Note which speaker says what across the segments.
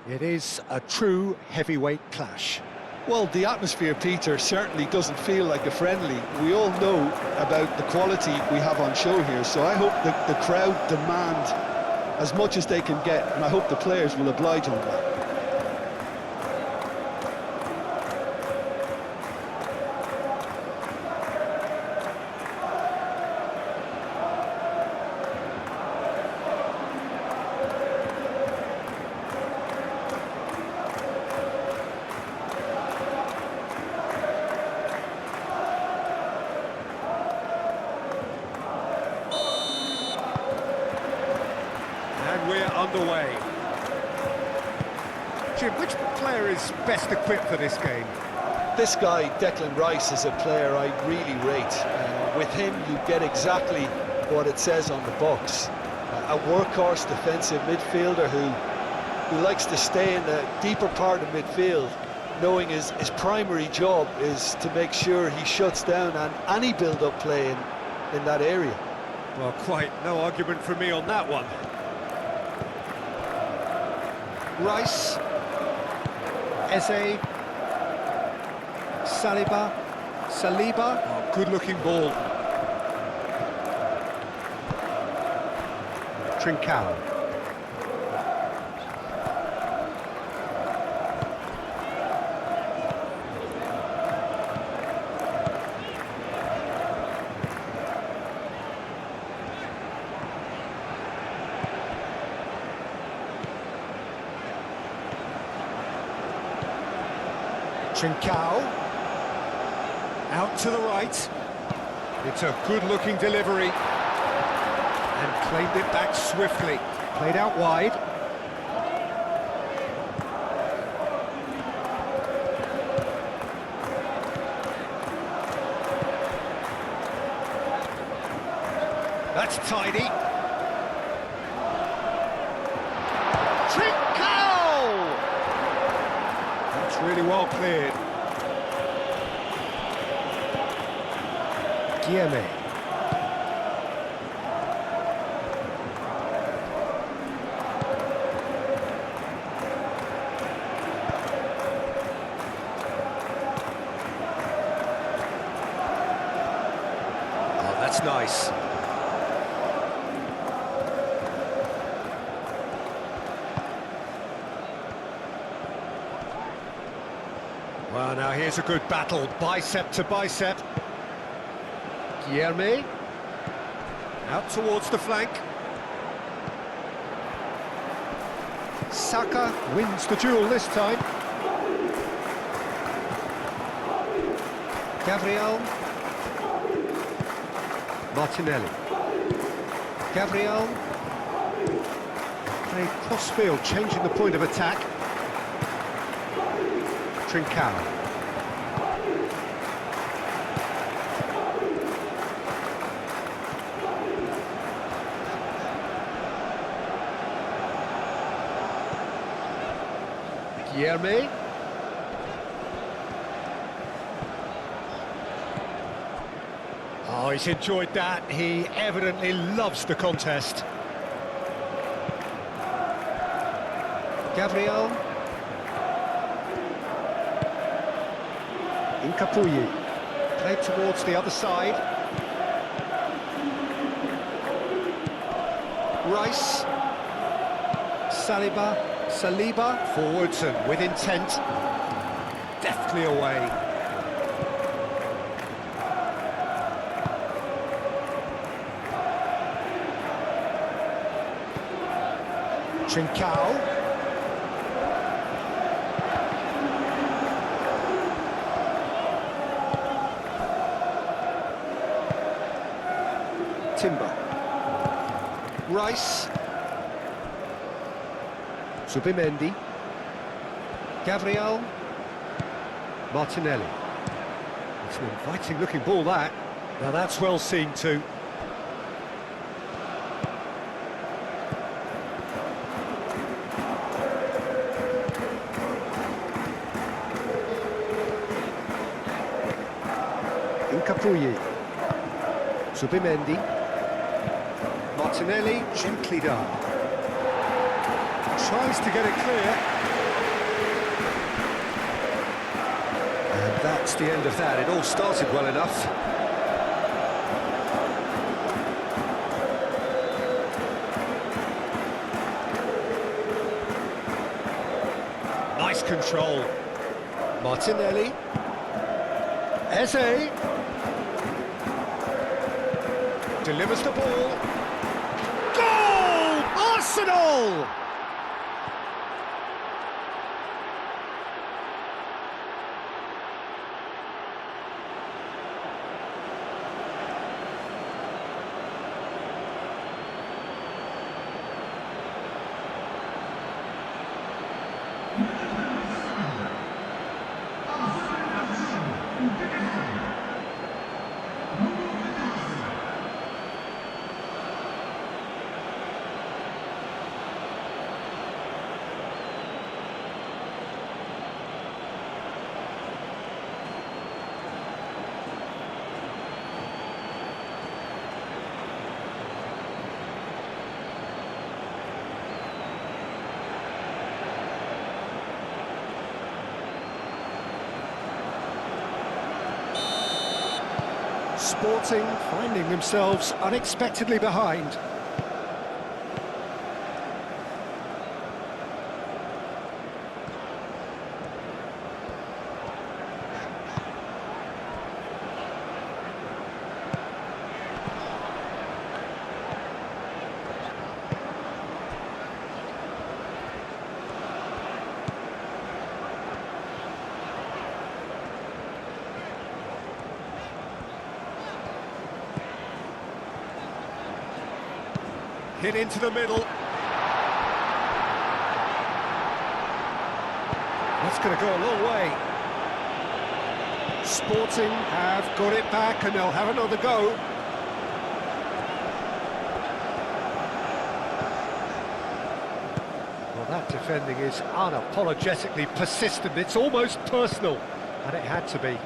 Speaker 1: It is a true heavyweight clash.
Speaker 2: Well, the atmosphere, Peter, certainly doesn't feel like a friendly. We all know about the quality we have on show here, so I hope that the crowd demand as much as they can get, and I hope the players will oblige on that.
Speaker 1: And we're underway. Jim, which player is best equipped for this game?
Speaker 2: This guy, Declan Rice, is a player I really rate. With him, you get exactly what it says on the box. A workhorse defensive midfielder who likes to stay in the deeper part of midfield, knowing his primary job is to make sure he shuts down any build-up play in that area.
Speaker 1: Well, quite no argument from me on that one. Rice, Eze, Saliba, oh, good-looking ball. Trincao. Trincao, out to the right. It's a good-looking delivery, and claimed it back swiftly. Played out wide. That's tidy. Trincao! That's really well cleared. Guillemets. Oh, that's nice. Well, now here's a good battle, bicep to bicep. Guillemets, out towards the flank. Saka wins the duel this time. Gabriel. Martinelli. Gabriel. Played cross-field, changing the point of attack. Trincao. Guillemets. Oh, he's enjoyed that. He evidently loves the contest. Gabriel. Incapuyi. Played towards the other side. Rice. Saliba, forwards and with intent, deftly away. Trincao. Timber. Rice. Zubimendi. Gabriel. Martinelli. It's an inviting looking ball, that. Now that's well seen too. Incapuyi. Zubimendi. Martinelli, gently done. Tries to get it clear. that's the end of that. It all started well enough. Nice control. Martinelli. Eze. Delivers the ball. Goal! Arsenal! Sporting finding themselves unexpectedly behind. Hit into the middle. That's going to go a long way. Sporting have got it back and they'll have another go. Well, that defending is unapologetically persistent. It's almost personal, and it had to be.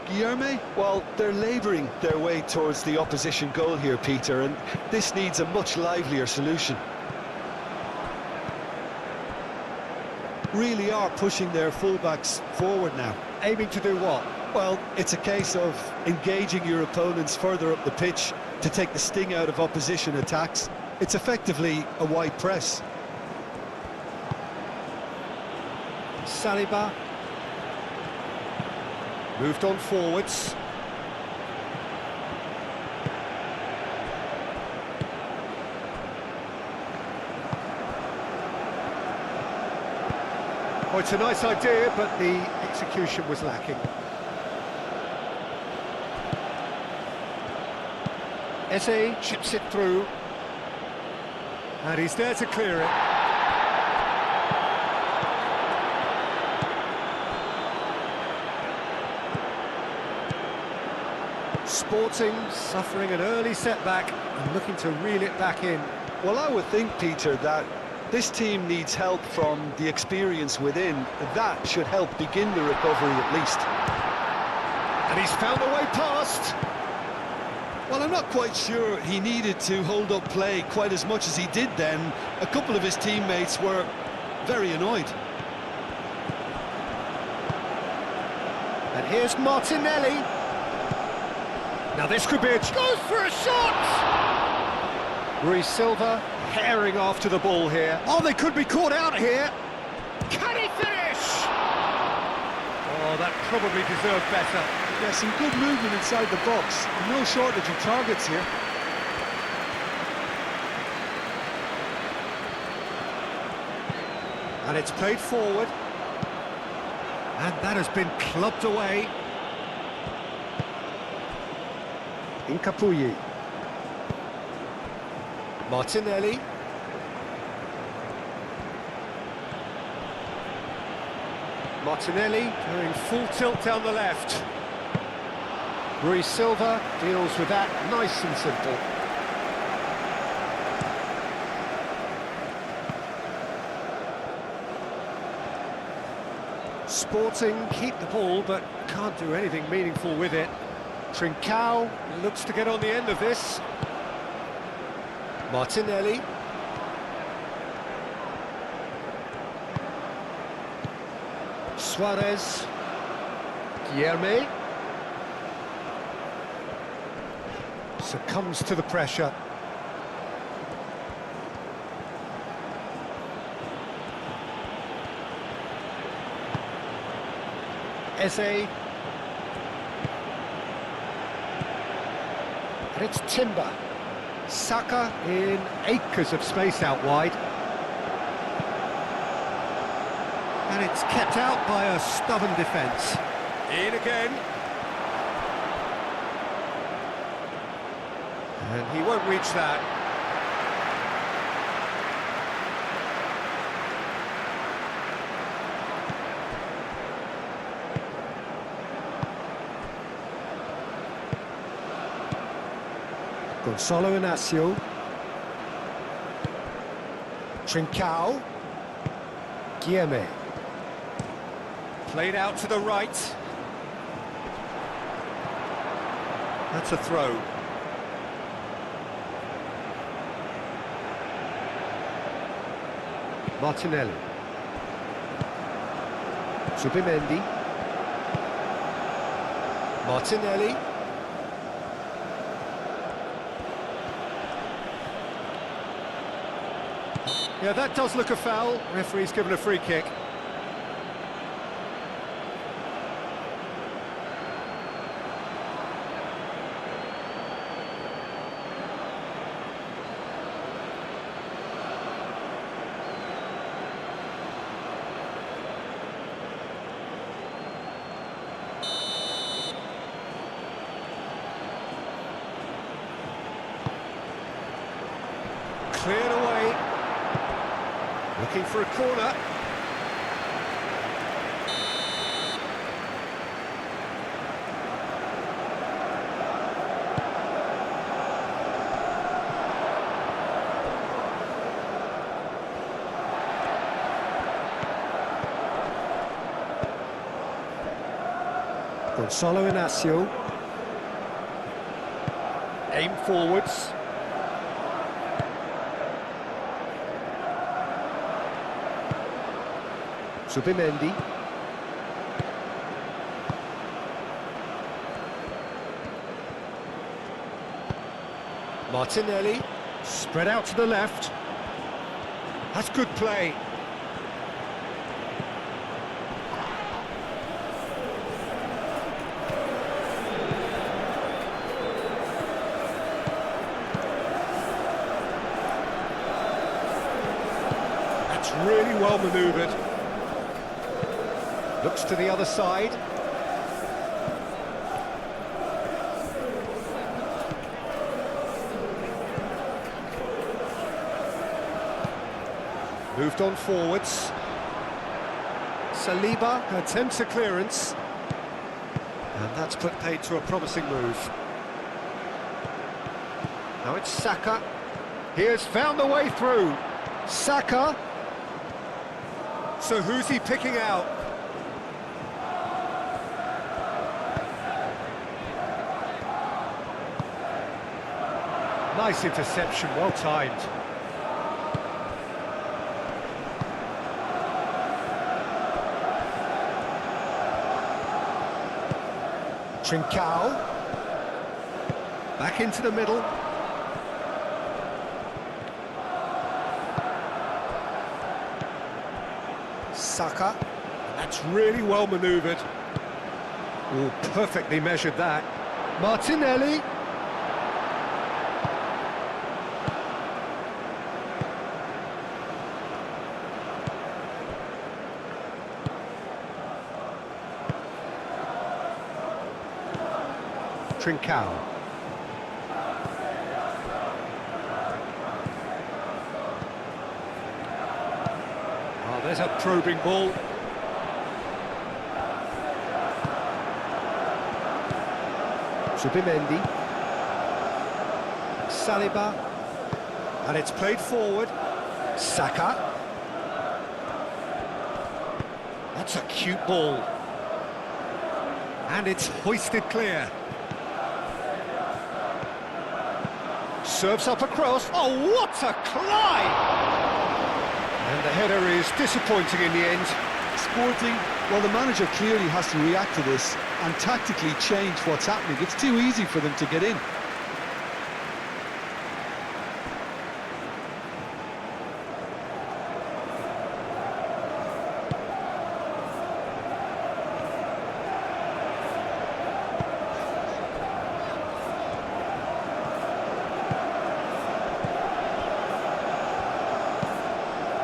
Speaker 2: Guilherme? Well, they're labouring their way towards the opposition goal here, Peter, and this needs a much livelier solution. Really are pushing their fullbacks forward now.
Speaker 1: Aiming to do what?
Speaker 2: Well, it's a case of engaging your opponents further up the pitch to take the sting out of opposition attacks. It's effectively a wide press.
Speaker 1: Saliba. Moved on forwards. Oh, it's a nice idea, but the execution was lacking. Eze chips it through. And he's there to clear it. Sporting suffering an early setback and looking to reel it back in.
Speaker 2: Well, I would think, Peter, that this team needs help from the experience within. That should help begin the recovery at least.
Speaker 1: And he's found a way past.
Speaker 2: Well, I'm not quite sure he needed to hold up play quite as much as he did then. A couple of his teammates were very annoyed.
Speaker 1: And here's Martinelli. Now this could be a... Goes for a shot! Rui Silva herring after the ball here. Oh, they could be caught out here. Can he finish? Oh, that probably deserved better.
Speaker 2: Yeah, some good movement inside the box. No shortage of targets here.
Speaker 1: And it's played forward. And that has been clubbed away. Incapuyi. Martinelli. Martinelli doing full tilt down the left. Rui Silva deals with that nice and simple. Sporting keep the ball but can't do anything meaningful with it. Trincao looks to get on the end of this. Martinelli. Suarez. Guilherme succumbs to the pressure. Eze. And it's Timber. Saka in acres of space out wide. And it's kept out by a stubborn defence. In again. And he won't reach that. Gonzalo Inacio. Trincao. Guilherme. Played out to the right. That's a throw. Martinelli. Zubimendi. Martinelli. Yeah, that does look a foul. Referee's given a free kick. Cleared away. Looking for a corner. Gonzalo Inacio. Aim forwards. Zubimendi. Martinelli. Spread out to the left. That's good play. That's really well manoeuvred. Looks to the other side. Moved on forwards. Saliba attempts a clearance. And that's put paid to a promising move. Now it's Saka. He has found the way through. Saka. So who's he picking out? Nice interception, well timed. Trincao. Back into the middle. Saka. That's really well manoeuvred. Oh, perfectly measured that. Martinelli. Trincao. Oh, there's a probing ball. Zubimendi. Saliba. And it's played forward. Saka. That's a cute ball. And it's hoisted clear. Serves up across. Oh, what a climb! And the header is disappointing in the end.
Speaker 2: It's Sporting, well, the manager clearly has to react to this and tactically change what's happening. It's too easy for them to get in.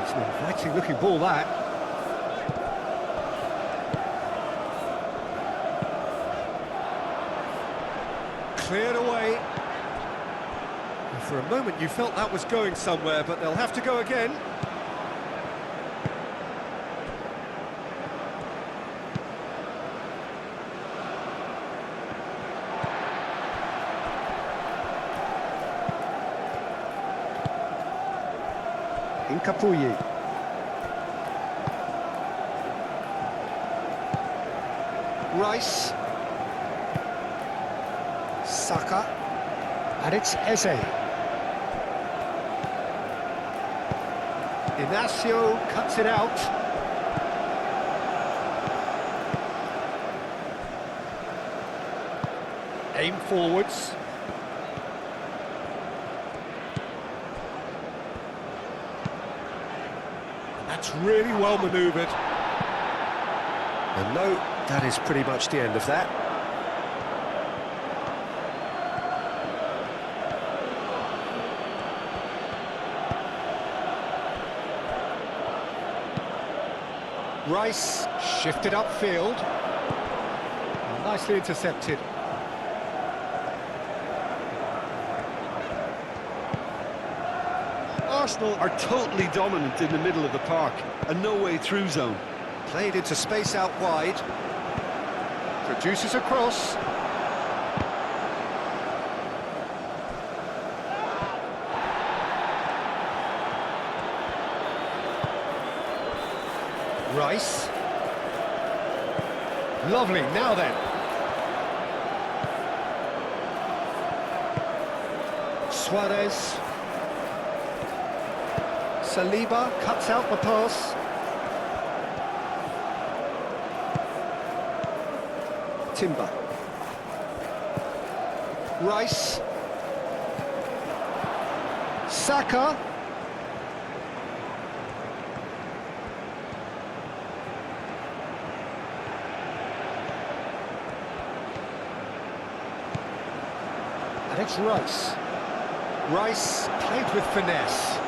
Speaker 1: It's an inviting looking ball, that. Cleared away. And for a moment you felt that was going somewhere, but they'll have to go again. Incapuyi. Rice. Saka. And it's Eze. Inacio cuts it out. Aim forwards. That's really well manoeuvred. And no, that is pretty much the end of that. Rice shifted upfield. Nicely intercepted.
Speaker 2: Arsenal are totally dominant in the middle of the park, a no-way-through zone.
Speaker 1: Played into space out wide. Produces a cross. Rice. Lovely, now then. Suarez. Saliba cuts out the pass. Timber. Rice. Saka. And it's Rice. Rice played with finesse.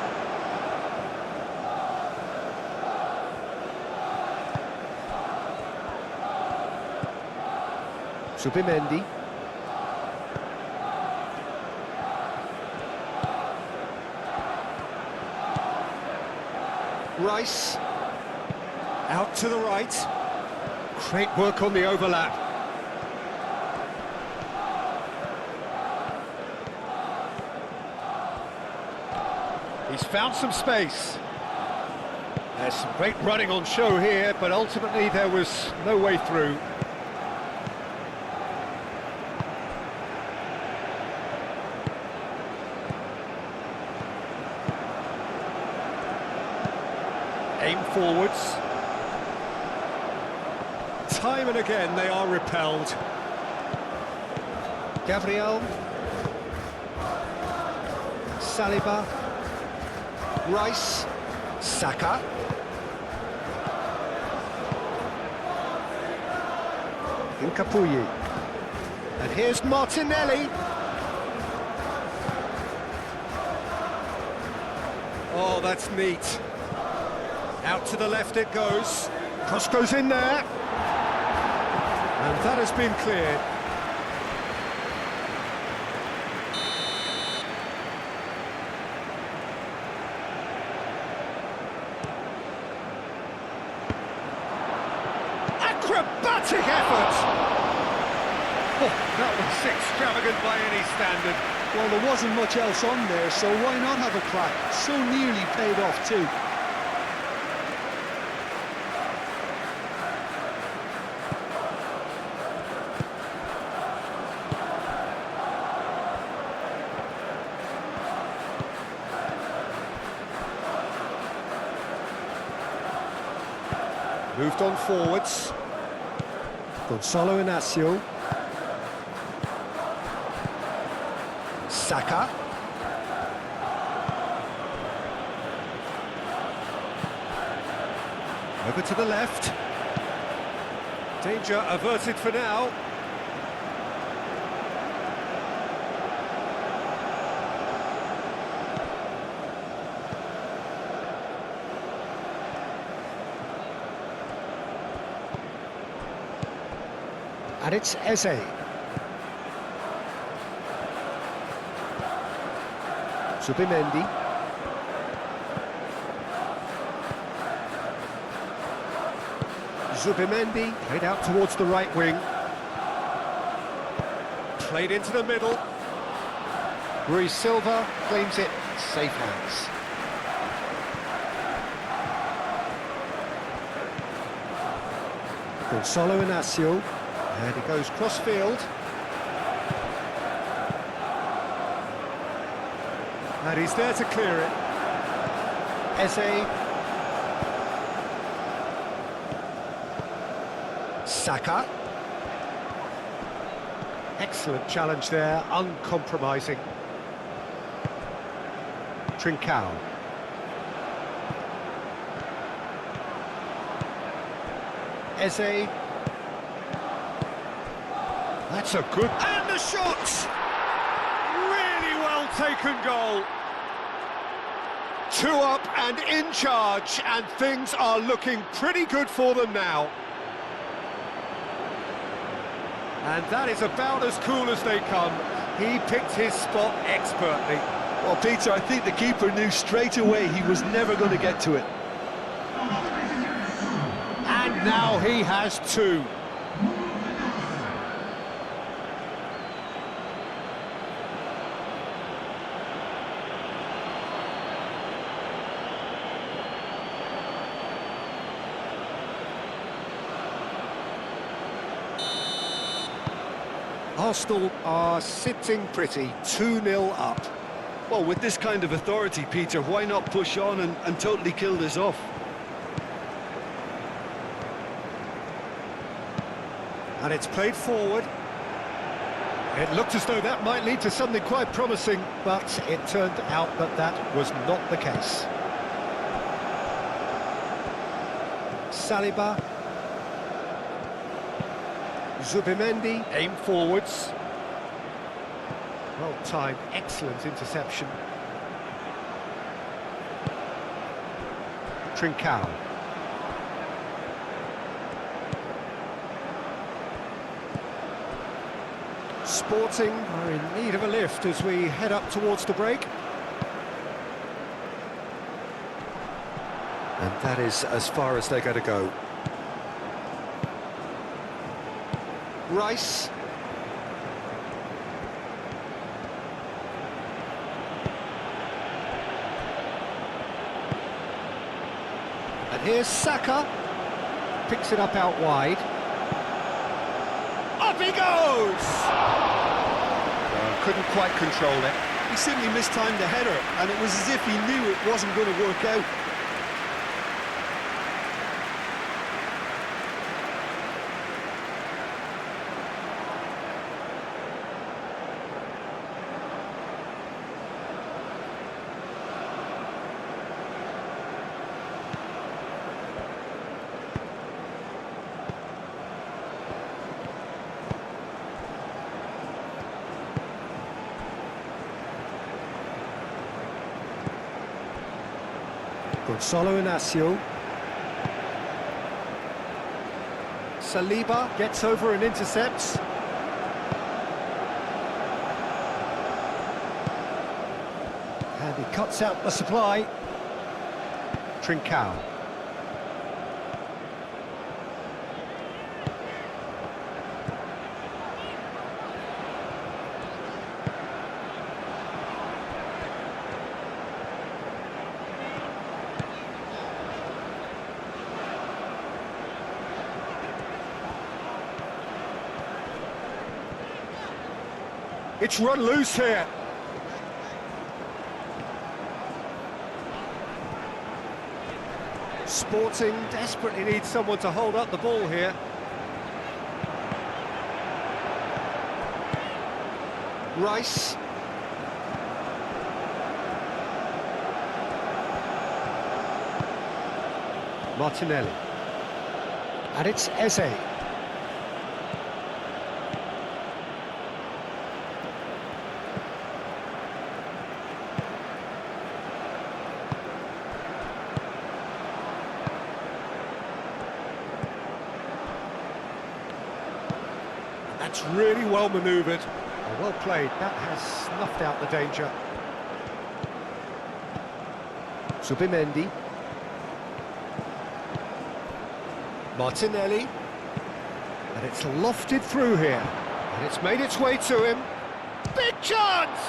Speaker 1: Subimendi. Rice. Out to the right. Great work on the overlap. He's found some space. There's some great running on show here, but ultimately there was no way through. Aim forwards. Time and again they are repelled. Gabriel. Saliba. Rice. Saka. Incapuyi. And here's Martinelli. Oh, that's neat. Out to the left it goes. Cross goes in there. And that has been cleared. Acrobatic effort! Oh, that was extravagant by any standard.
Speaker 2: Well, there wasn't much else on there, so why not have a crack? So nearly paid off too.
Speaker 1: Moved on forwards. Gonzalo Inacio. Saka. Over to the left. Danger averted for now. And it's Eze. Zubimendi. Zubimendi played out towards the right wing. Played into the middle. Rui Silva claims it, safe hands. Gonzalo Inacio. And he goes cross-field. And he's there to clear it. Eze. Saka. Excellent challenge there, uncompromising. Trincao. Eze. That's a good... And the shot! Really well taken goal. 2 up and in charge, and things are looking pretty good for them now. And that is about as cool as they come. He picked his spot expertly.
Speaker 2: Well, Peter, I think the keeper knew straight away he was never going to get to it.
Speaker 1: And now he has 2. Arsenal are sitting pretty, 2-0 up.
Speaker 2: Well, with this kind of authority, Peter, why not push on and totally kill this off?
Speaker 1: And it's played forward. It looked as though that might lead to something quite promising, but it turned out that that was not the case. Saliba. Zubimendi, aim forwards. Well timed, excellent interception. Trincao. Sporting are in need of a lift as we head up towards the break. And that is as far as they're going to go. Rice. And here's Saka. Picks it up out wide. Up he goes! Couldn't quite control it.
Speaker 2: He simply mistimed the header, and it was as if he knew it wasn't going to work out.
Speaker 1: Gonzalo Inacio. Saliba gets over and intercepts. And he cuts out the supply. Trincao. It's run loose here. Sporting desperately needs someone to hold up the ball here. Rice. Martinelli. And it's Eze. That's really well manoeuvred. Well played. That has snuffed out the danger. Subimendi. Martinelli. And it's lofted through here. And it's made its way to him. Big chance!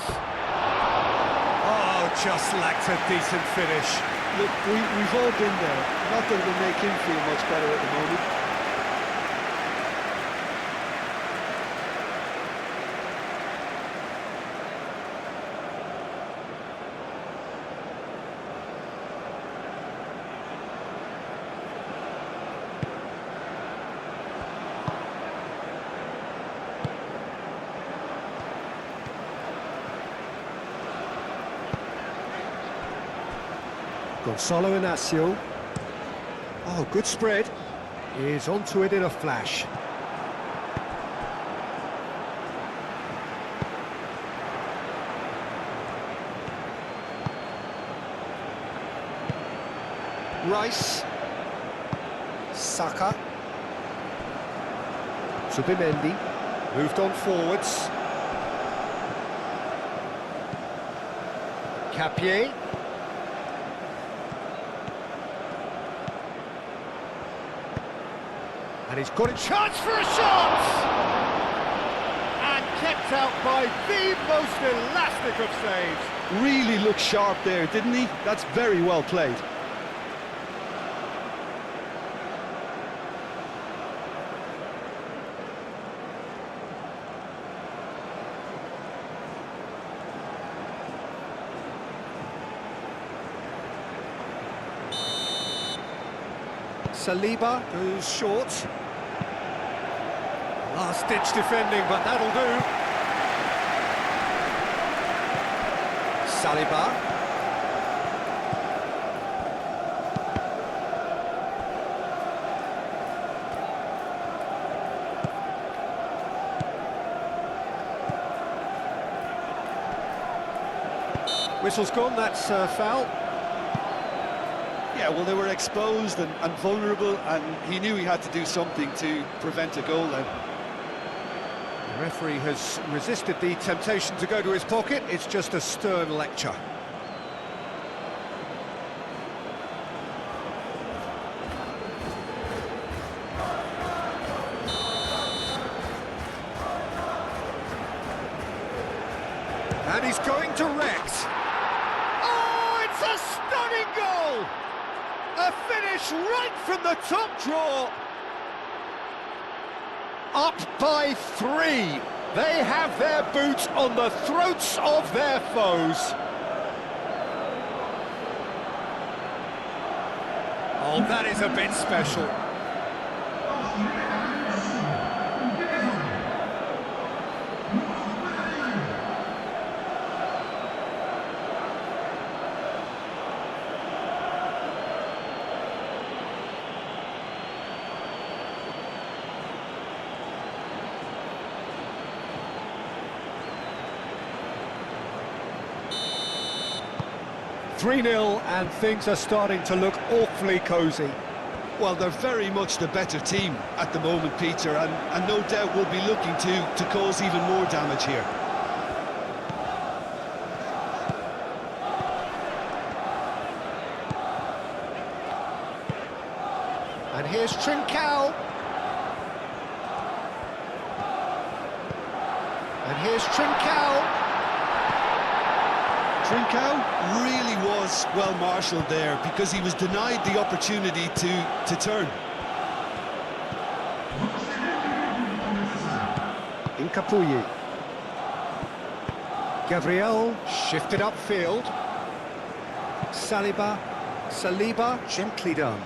Speaker 1: Oh, just lacked a decent finish.
Speaker 2: Look, we've all been there. Not that it'll make him feel much better at the moment.
Speaker 1: Gonzalo Inacio. Oh, good spread. Is onto it in a flash. Rice. Saka. Subimendi. Moved on forwards. Capier. And he's got a chance for a shot! And kept out by the most elastic of saves.
Speaker 2: Really looked sharp there, didn't he? That's very well played.
Speaker 1: Saliba goes short. Last-ditch defending, but that'll do. Saliba. Whistle's gone, that's a foul.
Speaker 2: Yeah, well, they were exposed and vulnerable, and he knew he had to do something to prevent a goal then.
Speaker 1: The referee has resisted the temptation to go to his pocket. It's just a stern lecture. And he's going direct. Oh, it's a stunning goal! A finish right from the top draw. Up by 3. They have their boots on the throats of their foes. Oh, that is a bit special. (3-0) and things are starting to look awfully cosy.
Speaker 2: Well, they're very much the better team at the moment, Peter, and no doubt will be looking to cause even more damage here.
Speaker 1: And here's Trincao. And here's Trincao.
Speaker 2: Trincao really was well marshalled there because he was denied the opportunity to turn.
Speaker 1: Incapuyi. Gabriel shifted upfield. Saliba, gently done.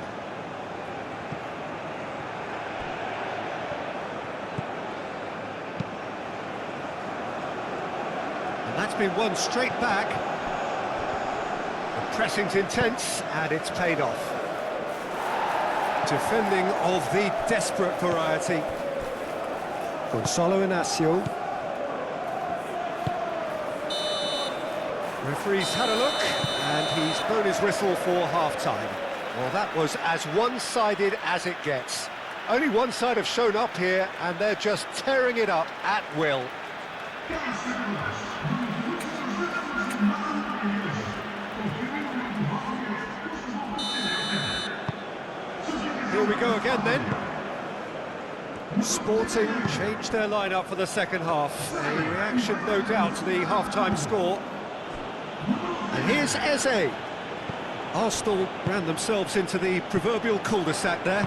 Speaker 1: That's been won straight back. The pressing's intense, and it's paid off. Defending of the desperate variety. Gonzalo Inacio. Referee's had a look, and he's blown his whistle for half-time. Well, that was as one-sided as it gets. Only one side have shown up here, and they're just tearing it up at will. Here we go again then. Sporting changed their lineup for the second half. A reaction, no doubt, to the half-time score. And here's Eze. Arsenal ran themselves into the proverbial cul-de-sac there.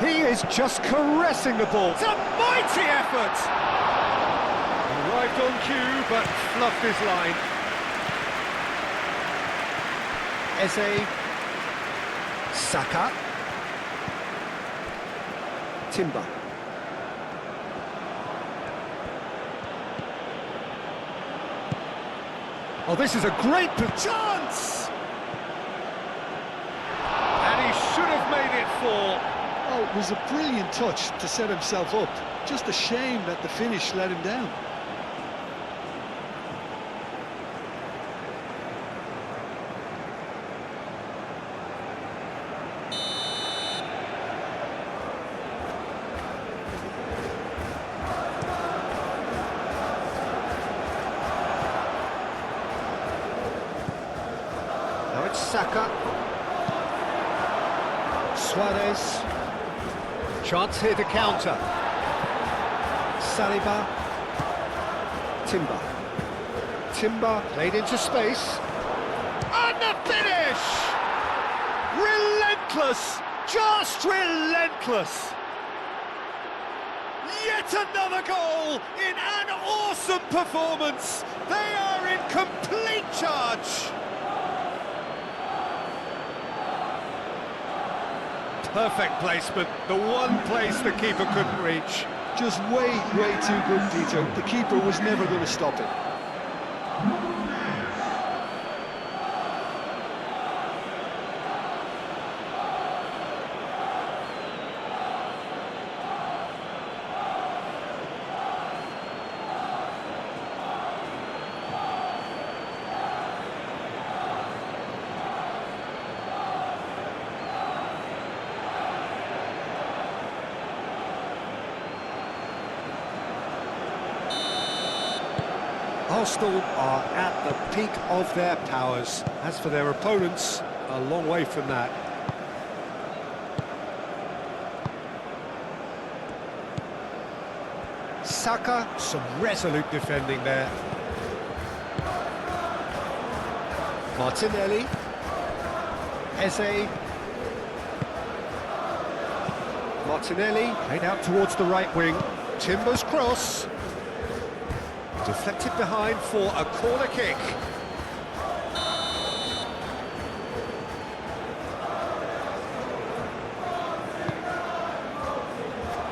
Speaker 1: He is just caressing the ball. It's a mighty effort! Arrived on cue, but fluffed his line. Eze. Saka. Timber. Oh, this is a great chance! And he should have made it fall.
Speaker 2: Oh, it was a brilliant touch to set himself up. Just a shame that the finish let him down.
Speaker 1: Now it's Saka. Suarez. Chance here to counter. Saliba. Timber. Timber played into space. And the finish! Relentless! Just relentless! Yet another goal in an awesome performance! They are in complete charge! Perfect placement, the one place the keeper couldn't reach.
Speaker 2: Just way too good, Peter. The keeper was never going to stop it.
Speaker 1: Arsenal are at the peak of their powers. As for their opponents, a long way from that. Saka, some resolute defending there. Martinelli. Eze. Martinelli, played out towards the right wing. Timber's cross. Deflected behind for a corner kick.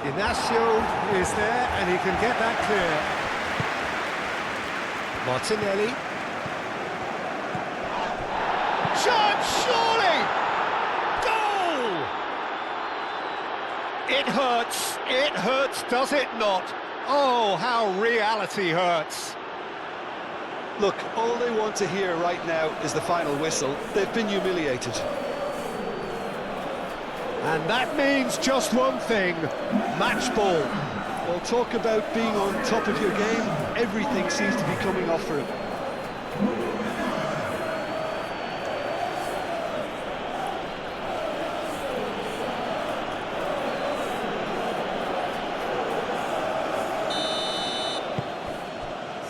Speaker 1: Inacio is there and he can get that clear. Martinelli. Chance, surely! Goal! It hurts, does it not? Oh, how reality hurts.
Speaker 2: Look, all they want to hear right now is the final whistle. They've been humiliated.
Speaker 1: And that means just one thing, match ball.
Speaker 2: Well, talk about being on top of your game. Everything seems to be coming off for him.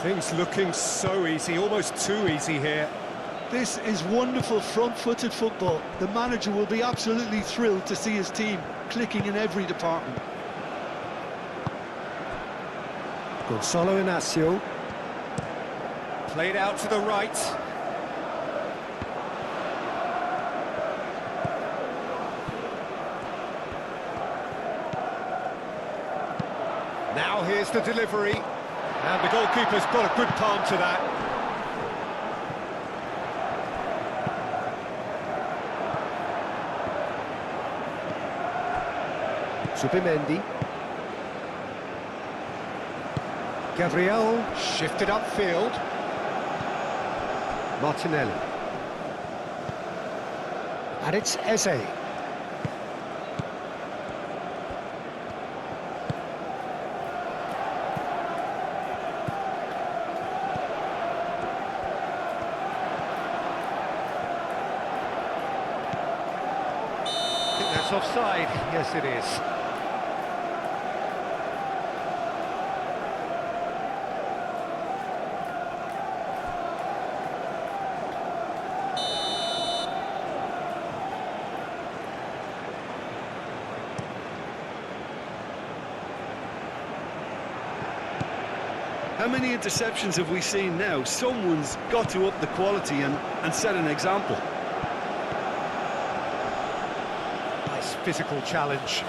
Speaker 1: Things looking so easy, almost too easy here.
Speaker 2: This is wonderful front-footed football. The manager will be absolutely thrilled to see his team clicking in every department.
Speaker 1: Gonzalo Inacio. Played out to the right. Now here's the delivery. And the goalkeeper's got a good palm to that. Zubimendi. Gabriel shifted upfield. Martinelli. And it's Eze. I think that's offside. Yes, it is.
Speaker 3: How many interceptions have we seen now? Someone's got to up the quality and set an example.
Speaker 1: Nice physical challenge.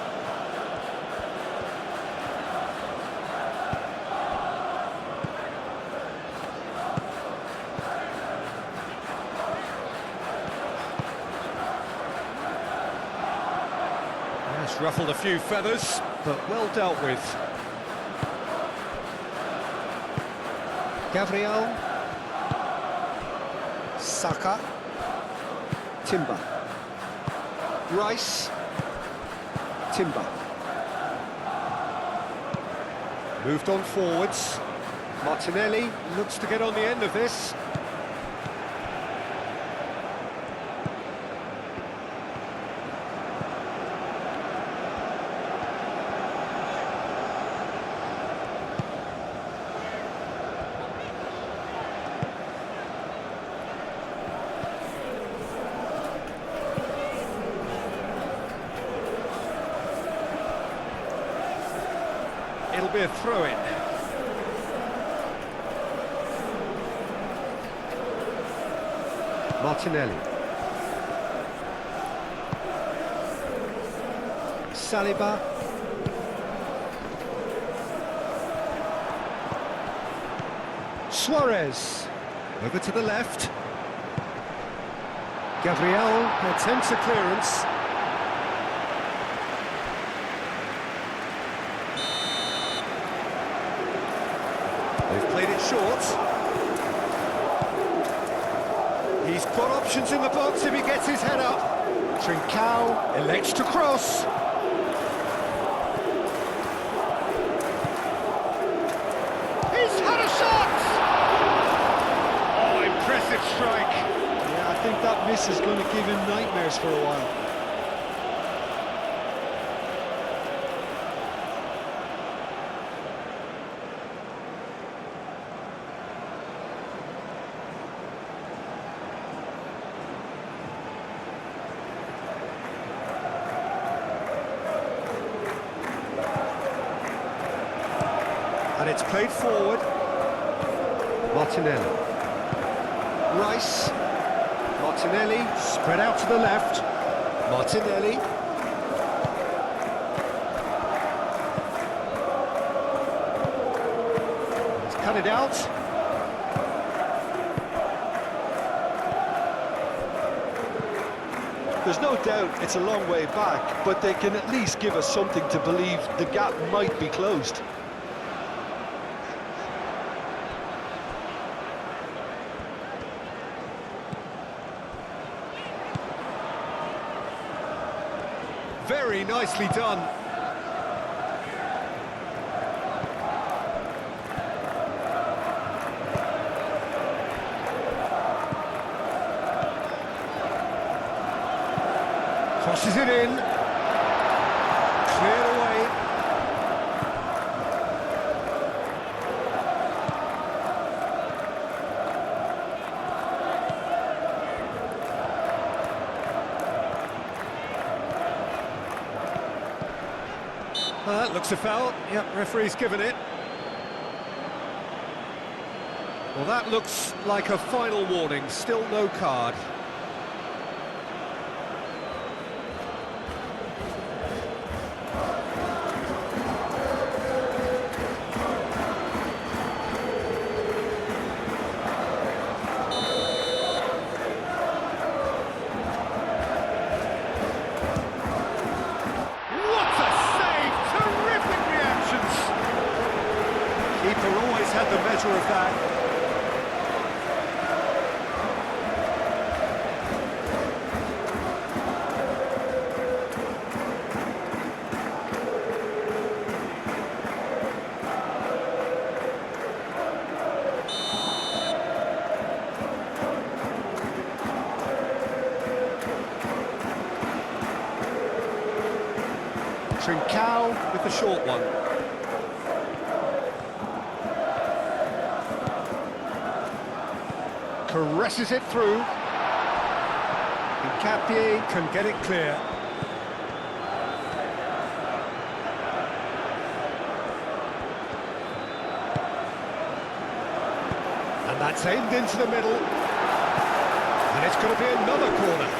Speaker 1: That's ruffled a few feathers, but well dealt with. Gabriel, Saka, Timber, Rice, Timber. Moved on forwards. Martinelli looks to get on the end of this. It'll be a throw-in. Martinelli. Saliba. Suarez. Over to the left. Gabriel attempts a clearance. They've played it short. He's got options in the box if he gets his head up. Trincao elects to cross. He's had a shot! Oh, impressive strike.
Speaker 2: Yeah, I think that miss is going to give him nightmares for a while.
Speaker 1: And it's played forward. Martinelli. Rice. Martinelli, spread out to the left. Martinelli. He's cut it out.
Speaker 2: There's no doubt it's a long way back, but they can at least give us something to believe the gap might be closed.
Speaker 1: Very nicely done. Crosses it in. Cleared away. That looks a foul. Yep, referee's given it. Well, that looks like a final warning. Still no card. pressure of that. Trincao with the short one. Caresses it through. Hincapié can get it clear. And that's aimed into the middle. And it's going to be another corner.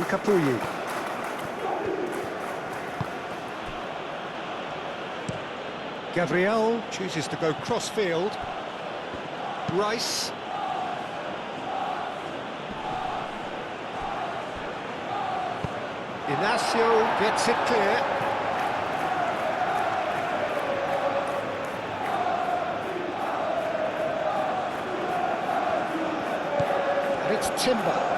Speaker 1: Capuyi. Gabriel chooses to go cross-field. Rice. Inacio gets it clear. And it's Timber.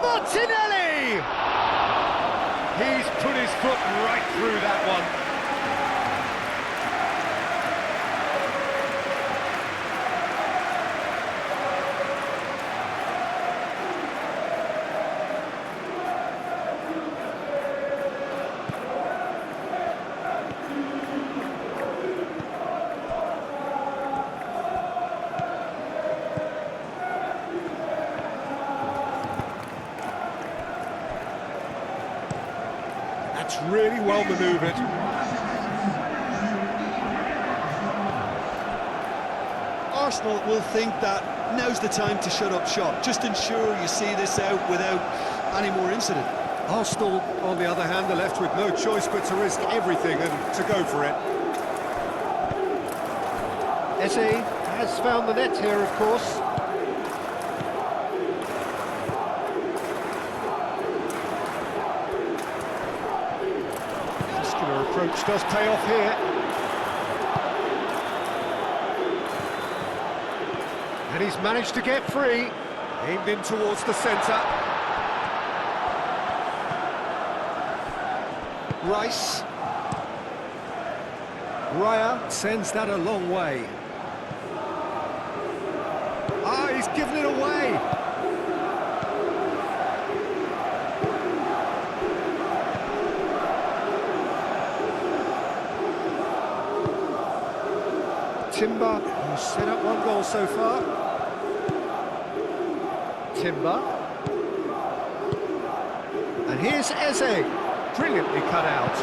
Speaker 1: Martinelli! He's put his foot right through that one. That's really well manoeuvred.
Speaker 3: Arsenal will think that now's the time to shut up shop. Just ensure you see this out without any more incident.
Speaker 1: Arsenal, on the other hand, are left with no choice but to risk everything and to go for it. Eze has found the net here, of course. Muscular approach does pay off here. And he's managed to get free. Aimed in towards the centre. Rice. Raya sends that a long way. Ah, he's given it away. Timber, who's set up one goal so far. Timber. And here's Eze, brilliantly cut out.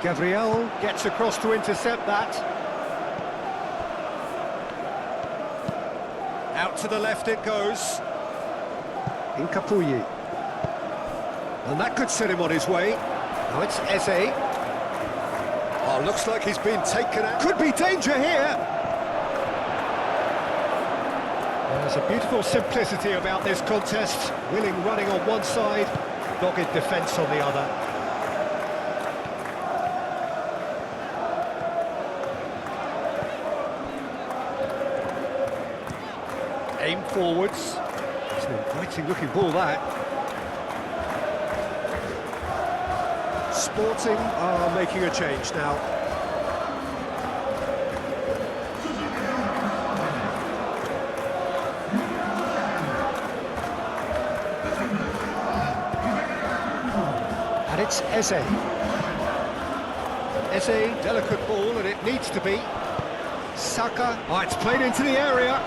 Speaker 1: Gabriel gets across to intercept that. Out to the left it goes. In Capuyi. And that could set him on his way. Now it's Eze. Oh, looks like he's been taken out. Could be danger here. There's a beautiful simplicity about this contest. Willing running on one side, dogged defence on the other. Aim forwards. It's an inviting looking ball, that. Sporting are making a change now. And it's Eze. Eze, delicate ball, and it needs to be. Saka, oh, it's played into the area.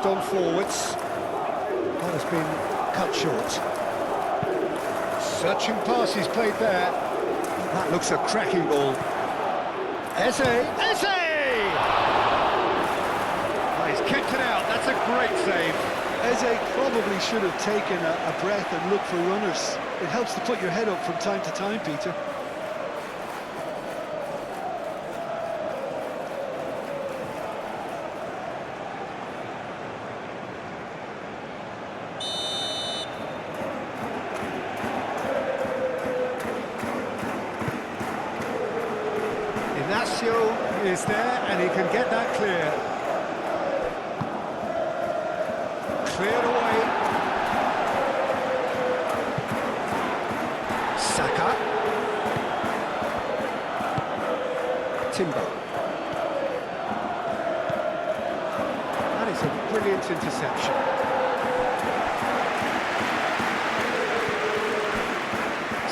Speaker 1: pressed on forwards. That has been cut short. Searching passes played there. That looks a cracking ball. Eze! Oh, he's kicked it out. That's a great save.
Speaker 2: Eze probably should have taken a breath and looked for runners. It helps to put your head up from time to time, Peter.
Speaker 1: Ignacio is there and he can get that clear. Cleared away. Saka. Timber. That is a brilliant interception.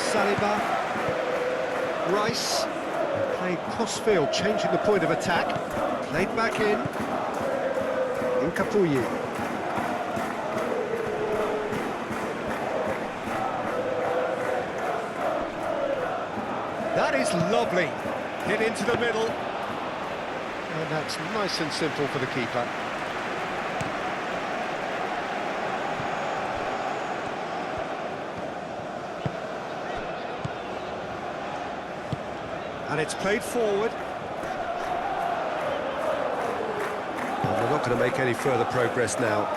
Speaker 1: Saliba. Rice. Played cross-field, changing the point of attack. Played back in. Nkapuyi. That is lovely. Hit into the middle. And that's nice and simple for the keeper. And it's played forward. And we're not going to make any further progress now.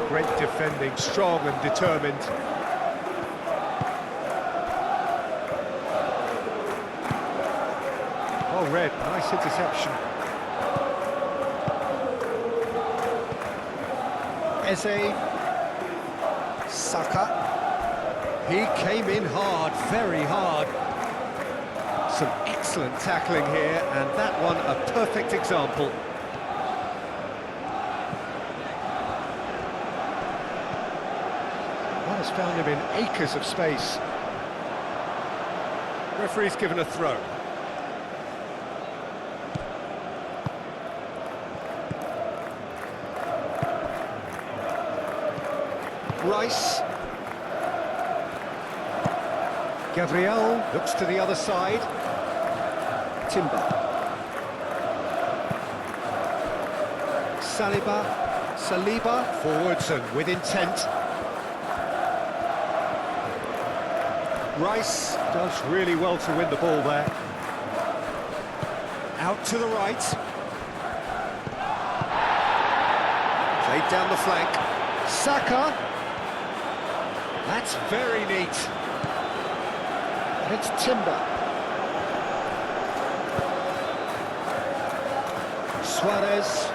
Speaker 1: Great defending, strong and determined. Oh, Red, nice interception. Eze. Saka. He came in hard, very hard. Some excellent tackling here, and that one a perfect example. That has found him in acres of space. Referee's given a throw. Rice. Gabriel looks to the other side. Timber. Saliba forwards and with intent. Rice does really well to win the ball there. Out to the right. Played down the flank. Saka. That's very neat. And it's Timber. Suarez.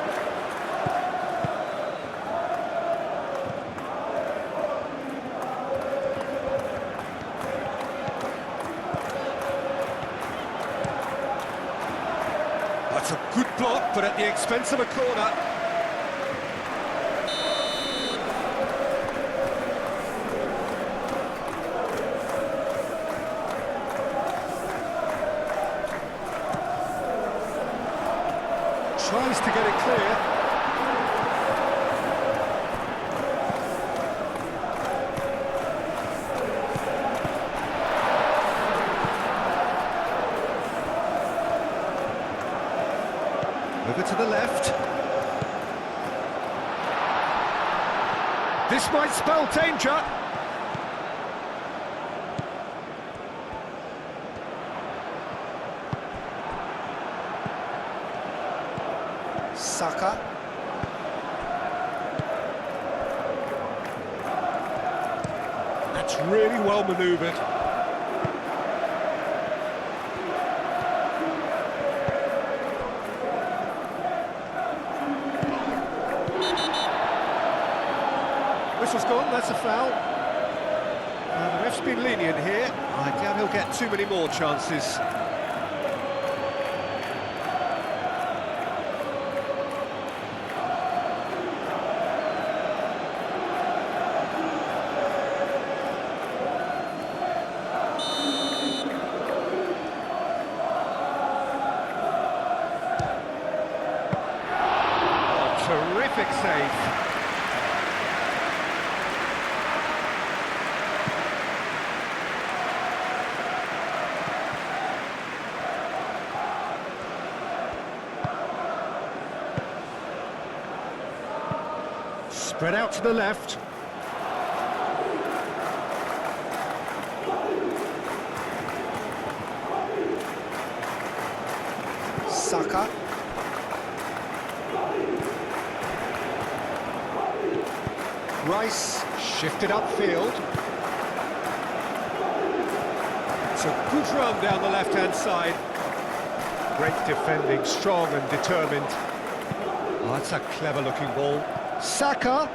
Speaker 1: That's a good block, but at the expense of a corner. Tries to get it clear. Over to the left. This might spell danger. Saka. That's really well manoeuvred. Whistle's gone, that's a foul. The ref's been lenient here. I doubt he'll get too many more chances. Terrific save. Spread out to the left. Saka. Rice shifted upfield. It's a good run down the left-hand side. Great defending, strong and determined. Oh, that's a clever-looking ball. Saka.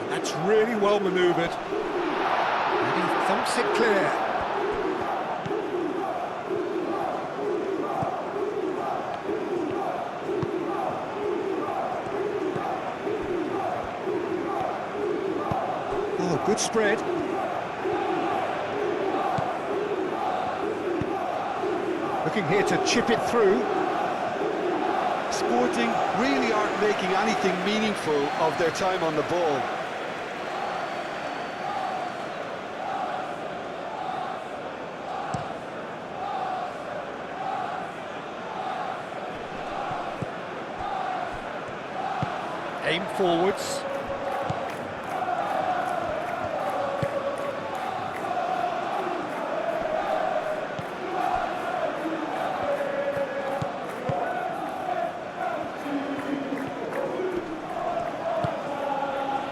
Speaker 1: That's really well manoeuvred. And he thumps it clear. Oh, good spread. Looking here to chip it through.
Speaker 2: Sporting really aren't making anything meaningful of their time on the ball.
Speaker 1: Aim forwards.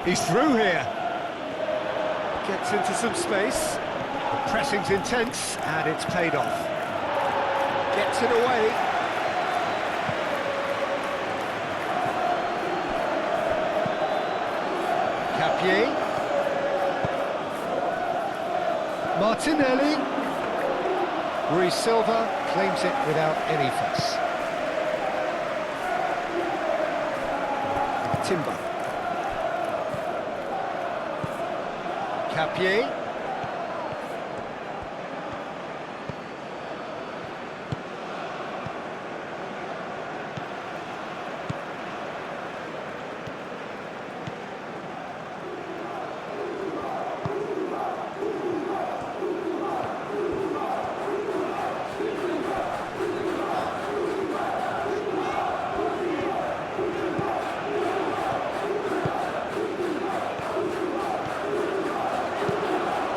Speaker 1: He's through here. Gets into some space. The pressing's intense, and it's paid off. Gets it away. Capier. Martinelli. Rui Silva claims it without any fuss. Timber. Capier.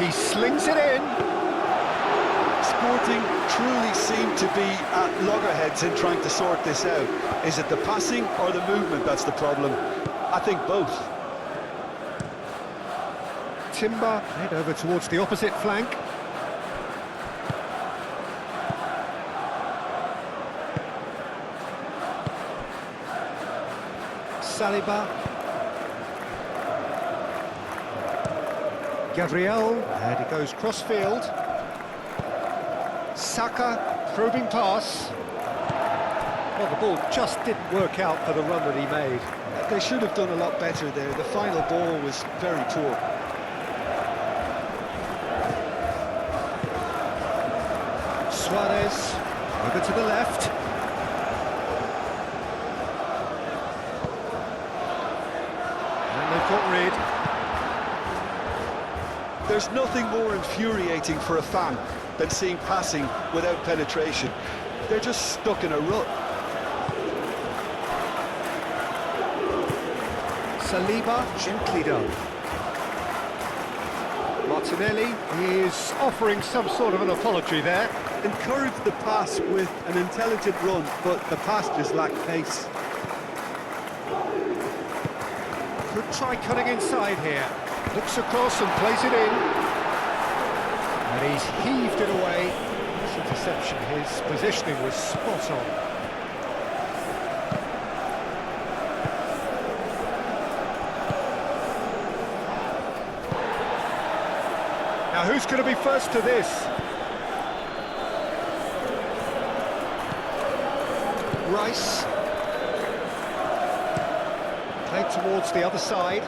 Speaker 1: He slings it in.
Speaker 2: Sporting truly seem to be at loggerheads in trying to sort this out. Is it the passing or the movement that's the problem? I think both.
Speaker 1: Timber head over towards the opposite flank. Saliba. Gabriel, and he goes cross-field. Saka, probing pass. Well, the ball just didn't work out for the run that he made.
Speaker 2: They should have done a lot better there. The final ball was very poor.
Speaker 1: Suarez, over to the left. And they've got rid.
Speaker 2: There's nothing more infuriating for a fan than seeing passing without penetration. They're just stuck in a rut.
Speaker 1: Saliba, gently done. Martinelli is offering some sort of an apology there.
Speaker 3: Encouraged the pass with an intelligent run, but the pass just lacked pace.
Speaker 1: Could try cutting inside here. Looks across and plays it in. And he's heaved it away. This interception, his positioning was spot on. Now who's going to be first to this? Rice. Played Played towards the other side.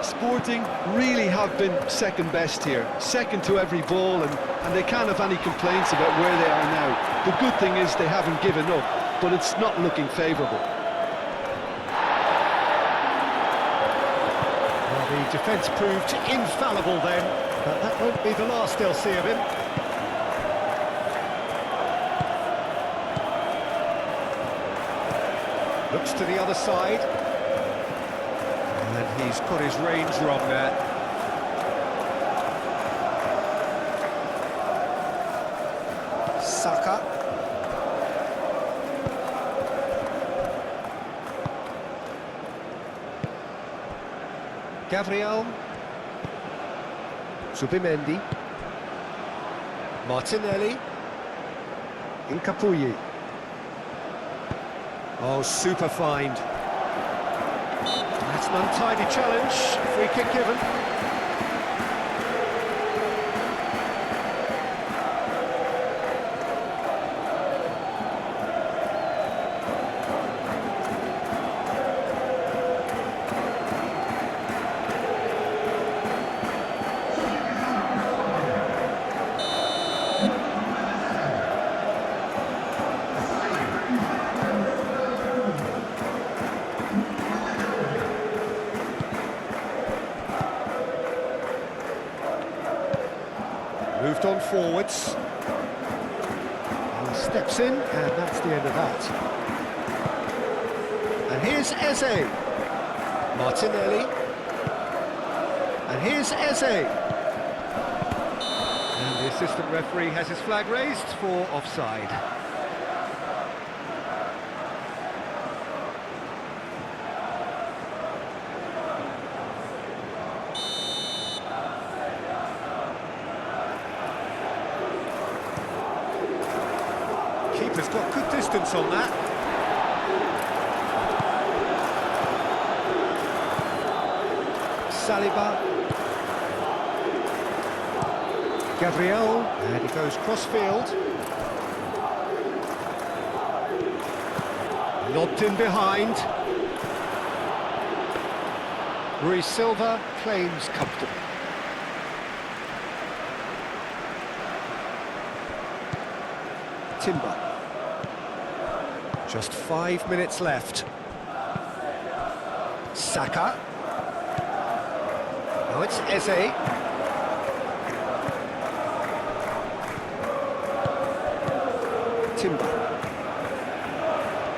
Speaker 3: Sporting really have been second best here, second to every ball, and they can't have any complaints about where they are now. The good thing is they haven't given up, but it's not looking favourable.
Speaker 1: Well, the defence proved infallible then, but that won't be the last they'll see of him. Looks to the other side. And he's got his range wrong there. Saka. Gabriel. Zubimendi. Martinelli. Incapuyi. Oh, super find. That's an untidy challenge. Free kick given. Moved on forwards. And steps in, and that's the end of that. And here's Eze. Martinelli. And here's Eze. And the assistant referee has his flag raised for offside. Keeper's got good distance on that. Saliba. Gabriel, and he goes cross-field. Lobbed in behind. Rui Silva claims comfortably. Timber. Just 5 minutes left. Saka. Now it's Eze. Timber.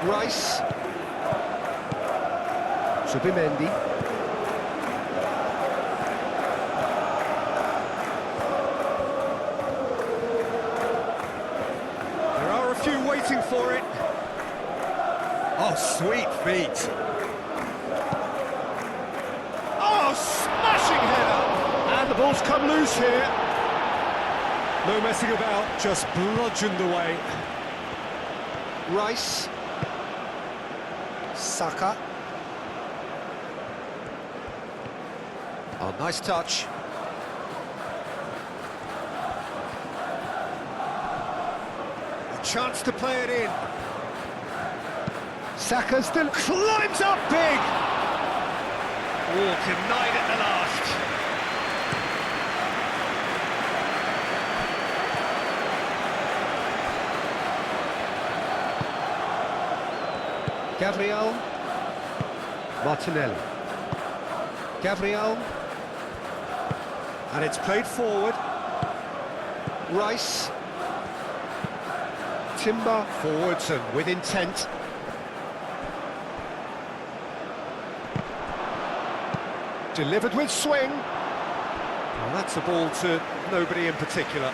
Speaker 1: Rice. Zubimendi. There are a few waiting for it. Oh, sweet feet. Oh, smashing header! And the ball's come loose here. No messing about, just bludgeoned away. Rice. Saka. Oh, nice touch. A chance to play it in. Saka still climbs up big. Oh, denied at the last. Gabriel. Martinelli. Gabriel. And it's played forward. Rice. Timber forwards and with intent. Delivered with swing. Well, that's a ball to nobody in particular.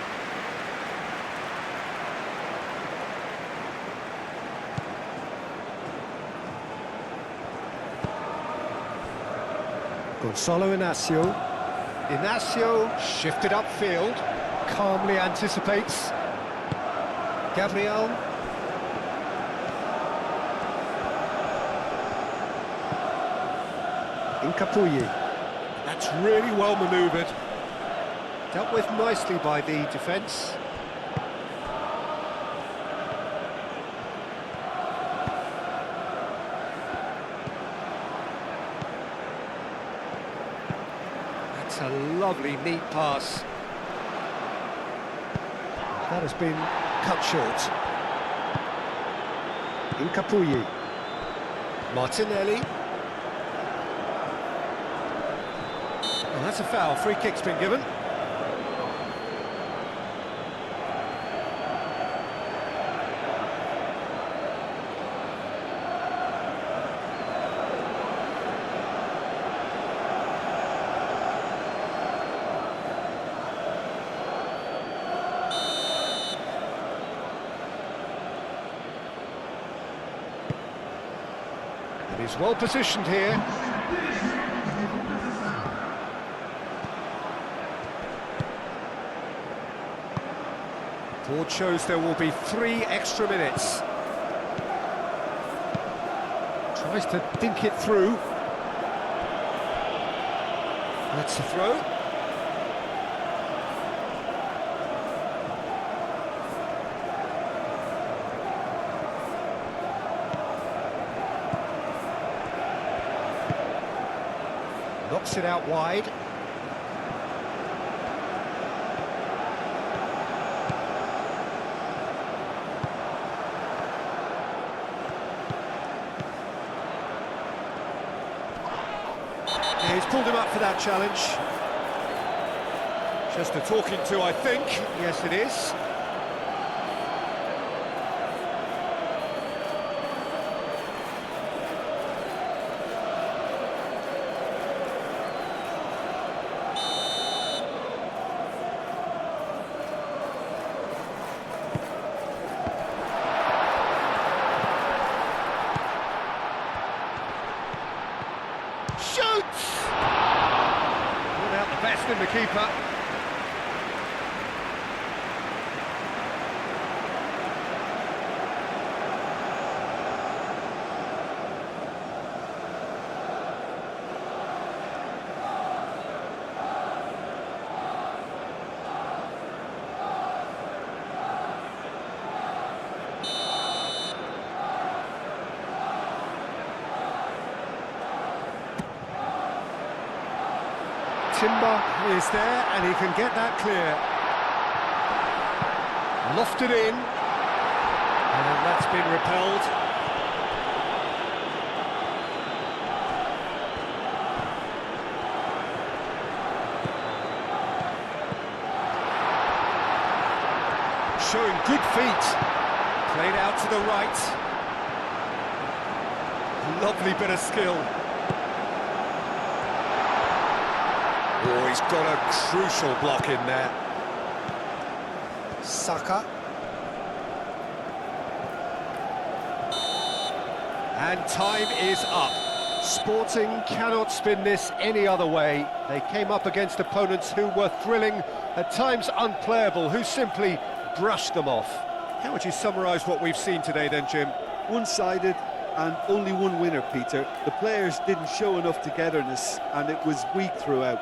Speaker 1: Gonzalo Inacio. Inacio shifted upfield, calmly anticipates. Gabriel. Incapuyi. That's really well manoeuvred. Dealt with nicely by the defence. It's a lovely, neat pass. That has been cut short. Incapuyi. Martinelli. Well, that's a foul. Free kick's been given. And he's well positioned here. Board shows there will be 3 extra minutes. Tries to dink it through. That's the throw. Knocks it out wide. Yeah, he's pulled him up for that challenge. Just a talking to, I think. Yes, it is. Shoots! Without the best in the keeper. Timber is there, and he can get that clear. Lofted in, and that's been repelled. Showing good feet. Played out to the right. Lovely bit of skill. Oh, he's got a crucial block in there. Saka. And time is up. Sporting cannot spin this any other way. They came up against opponents who were thrilling, at times unplayable, who simply brushed them off. How would you summarise what we've seen today then, Jim?
Speaker 3: One-sided and only one winner, Peter. The players didn't show enough togetherness and it was weak throughout.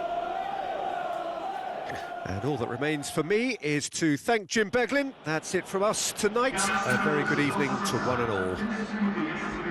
Speaker 1: And all that remains for me is to thank Jim Beglin. That's it from us tonight. A very good evening to one and all.